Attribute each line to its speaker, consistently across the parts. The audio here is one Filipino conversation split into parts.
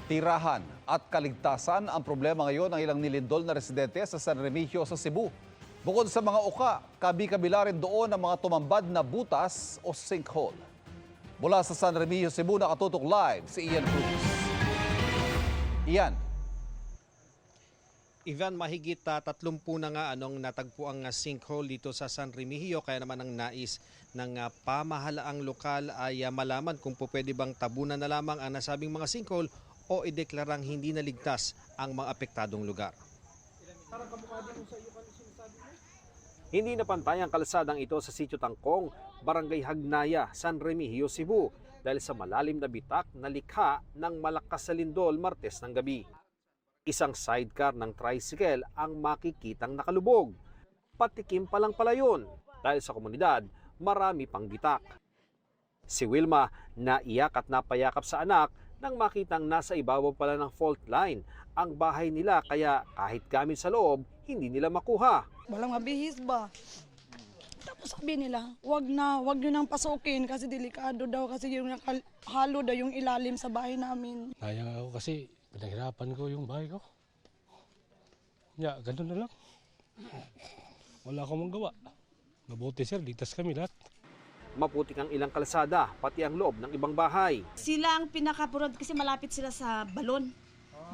Speaker 1: Tirahan at kaligtasan ang problema ngayon ng ilang nilindol na residente sa San Remigio sa Cebu. Bukod sa mga uka, kabi-kabila rin doon ang mga tumambad na butas o sinkhole. Mula sa San Remigio, Cebu, nakatutok live si Ian Cruz. Ian.
Speaker 2: Ivan, mahigit 30 na nga anong natagpo ang sinkhole dito sa San Remigio, kaya naman ang nais ng pamahalaang lokal ay malaman kung pwede bang tabunan na lamang ang nasabing mga sinkhole o ideklarang hindi naligtas ang mga apektadong lugar. Hindi na pantay ang kalsadang ito sa Sitio Tangkong, Barangay Hagnaya, San Remigio, Cebu dahil sa malalim na bitak na likha ng malakas na lindol Martes ng gabi. Isang sidecar ng tricycle ang makikitang nakalubog. Patikim pa lang pala yun dahil sa komunidad marami pang bitak. Si Wilma naiyak at napayakap sa anak nang makitang nasa ibabaw pala ng fault line ang bahay nila, kaya kahit gamit sa loob, hindi nila makuha.
Speaker 3: Walang mabihis ba? Tapos sabi nila, wag nyo nang pasukin kasi delikado daw kasi yung halo daw yung ilalim sa bahay namin.
Speaker 4: Sayang ako kasi pinaghirapan ko yung bahay ko. Ya, ganun na lang. Wala akong magawa. Mabuti sir, ligtas kami lahat.
Speaker 2: Maputik ang ilang kalsada, pati ang loob ng ibang bahay.
Speaker 5: Sila ang pinakaburod kasi malapit sila sa balon.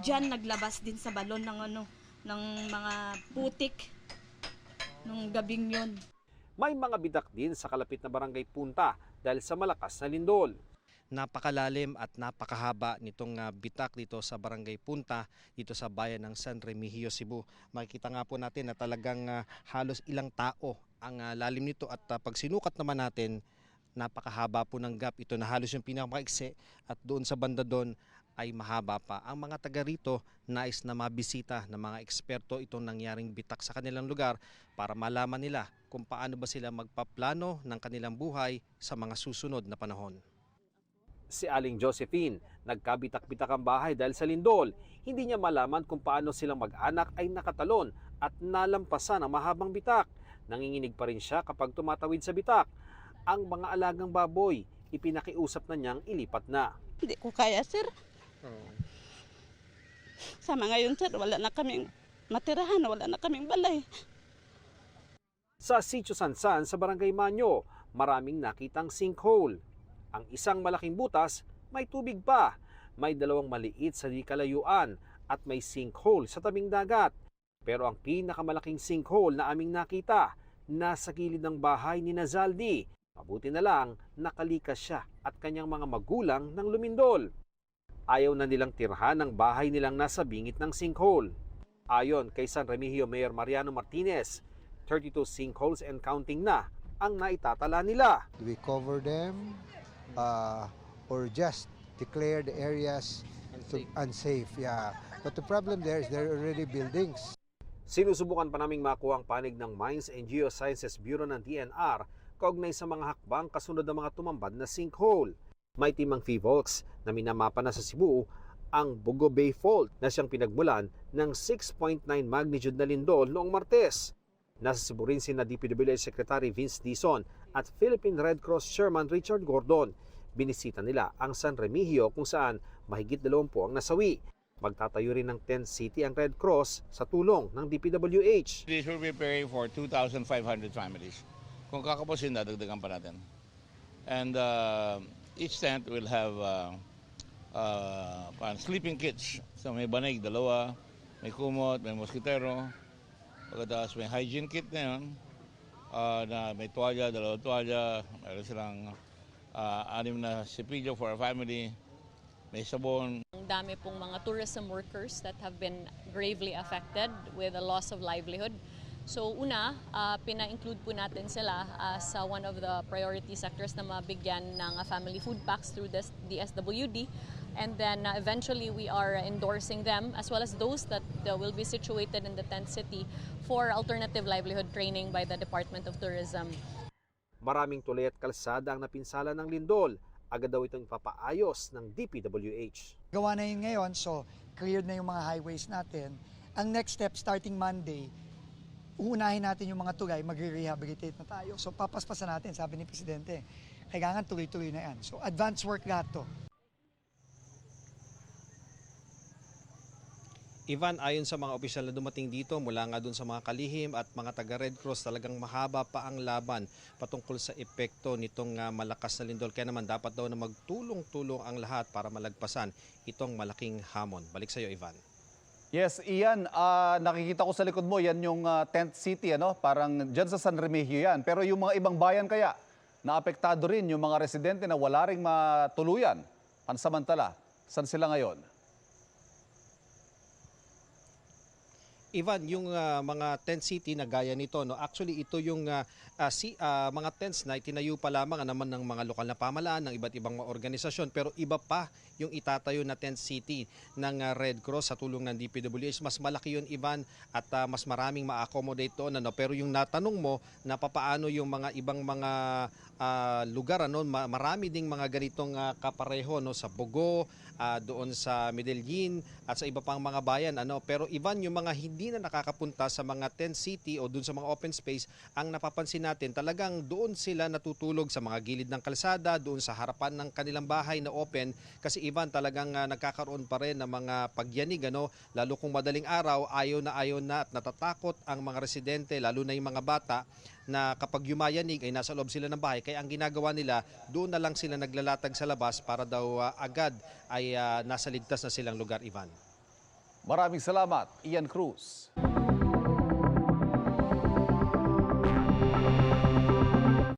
Speaker 5: Diyan naglabas din sa balon ng mga putik nung gabing yon.
Speaker 2: May mga bitak din sa kalapit na barangay Punta dahil sa malakas na lindol. Napakalalim at napakahaba nitong bitak dito sa barangay Punta, dito sa bayan ng San Remigio, Cebu. Makikita nga po natin na talagang halos ilang tao ang lalim nito at pag sinukat naman natin, napakahaba po ng gap ito na halos yung pinakamaiksi at doon sa banda doon ay mahaba pa. Ang mga taga rito nais na mabisita ng mga eksperto itong nangyaring bitak sa kanilang lugar para malaman nila kung paano ba sila magpaplano ng kanilang buhay sa mga susunod na panahon. Si Aling Josephine, nagkabitak-bitak ang bahay dahil sa lindol. Hindi niya malaman kung paano silang mag-anak ay nakatalon at nalampasan ang mahabang bitak. Nanginginig pa rin siya kapag tumatawid sa bitak. Ang mga alagang baboy, ipinakiusap na niyang ilipat na.
Speaker 6: Hindi ko kaya, sir. Sama ngayon, sir, wala na kaming matirahan, wala na kaming balay.
Speaker 2: Sa Sitio Sansan sa Barangay Manyo, maraming nakitang sinkhole. Ang isang malaking butas, may tubig pa. May dalawang maliit sa di kalayuan at may sinkhole sa tabing dagat. Pero ang pinakamalaking sinkhole na aming nakita, nasa gilid ng bahay ni Nazaldi. Mabuti na lang, nakalikas siya at kanyang mga magulang ng lumindol. Ayaw na nilang tirhan ang bahay nilang nasa bingit ng sinkhole. Ayon kay San Remigio Mayor Mariano Martinez, 32 sinkholes and counting na ang naitatala nila.
Speaker 7: We cover them or just declare the areas unsafe. Yeah. But the problem there is there are already buildings.
Speaker 2: Sinusubukan pa naming makuha ang panig ng Mines and Geosciences Bureau ng DNR kaugnay sa mga hakbang kasunod ng mga tumambad na sinkhole. May timang PHIVOLCS na minamapa na sa Cebu ang Bugo Bay Fault na siyang pinagmulan ng 6.9 magnitude na lindol noong Martes. Nasa Cebu rin sina DPWH Secretary Vince Dizon at Philippine Red Cross Chairman Richard Gordon. Binisita nila ang San Remigio kung saan mahigit 20 ang nasawi. Magtatayo rin ng tent city ang Red Cross sa tulong ng DPWH.
Speaker 8: This will be preparing for 2,500 families. Kung kakapusin, dadagdagan pa natin. And each tent will have sleeping kits. So may banig, 2, may kumot, may moskitero. Pagkatapos may hygiene kit na yun, na may tuwalya, 2 tuwalya, mayroon silang 6 na sipilyo for a family, may sabon.
Speaker 9: Ang dami pong mga tourism workers that have been gravely affected with a loss of livelihood. So una, pina-include po natin sila as one of the priority sectors na mabigyan ng family food packs through the DSWD. And then eventually we are endorsing them as well as those that will be situated in the tent city for alternative livelihood training by the Department of Tourism.
Speaker 2: Maraming tulay at kalsada ang napinsala ng lindol. Agad daw itong ipapaayos ng DPWH.
Speaker 10: Gawa na yun ngayon, so cleared na yung mga highways natin. Ang next step, starting Monday, uunahin natin yung mga tulay, magre-rehabilitate na tayo. So papaspasan natin, sabi ni Presidente. Kailangan tuloy-tuloy na yan. So advance work lahat to.
Speaker 2: Ivan, ayon sa mga opisyal na dumating dito mula nga dun sa mga kalihim at mga taga Red Cross, talagang mahaba pa ang laban patungkol sa epekto nitong malakas na lindol. Kaya naman dapat daw na magtulong-tulong ang lahat para malagpasan itong malaking hamon. Balik sa iyo, Ivan.
Speaker 1: Yes, Ian, nakikita ko sa likod mo, yan yung tent city, ano? Parang dyan sa San Remigio yan. Pero yung mga ibang bayan kaya, naapektado rin yung mga residente na wala ring matuluyan. Pansamantala, saan sila ngayon?
Speaker 2: Ivan, yung mga tent city na gaya nito, no, actually ito yung mga tents na itinayo pa lamang naman ng mga lokal na pamahalaan, ng iba't ibang mga organisasyon, pero iba pa yung itatayo na tent city ng Red Cross sa tulong ng DPWH. Mas malaki yun, Ivan, at mas maraming ma-accommodate doon. Ano? Pero yung natanong mo na papaano yung mga ibang mga lugar, ano, marami ding mga ganitong kapareho, no, sa Bogo, doon sa Medellin at sa iba pang mga bayan, ano. Pero Ivan, yung mga hindi na nakakapunta sa mga tent city o doon sa mga open space, ang napapansin natin talagang doon sila natutulog sa mga gilid ng kalsada, doon sa harapan ng kanilang bahay na open, kasi Ivan, talagang nagkakaroon pa rin ng mga pagyanig, ano, lalo kung madaling araw, ayaw na at natatakot ang mga residente, lalo na yung mga bata, na kapag yumayanig ay nasa loob sila ng bahay. Kaya ang ginagawa nila, doon na lang sila naglalatag sa labas para daw agad ay nasa ligtas na silang lugar, Ivan.
Speaker 1: Maraming salamat, Ian Cruz.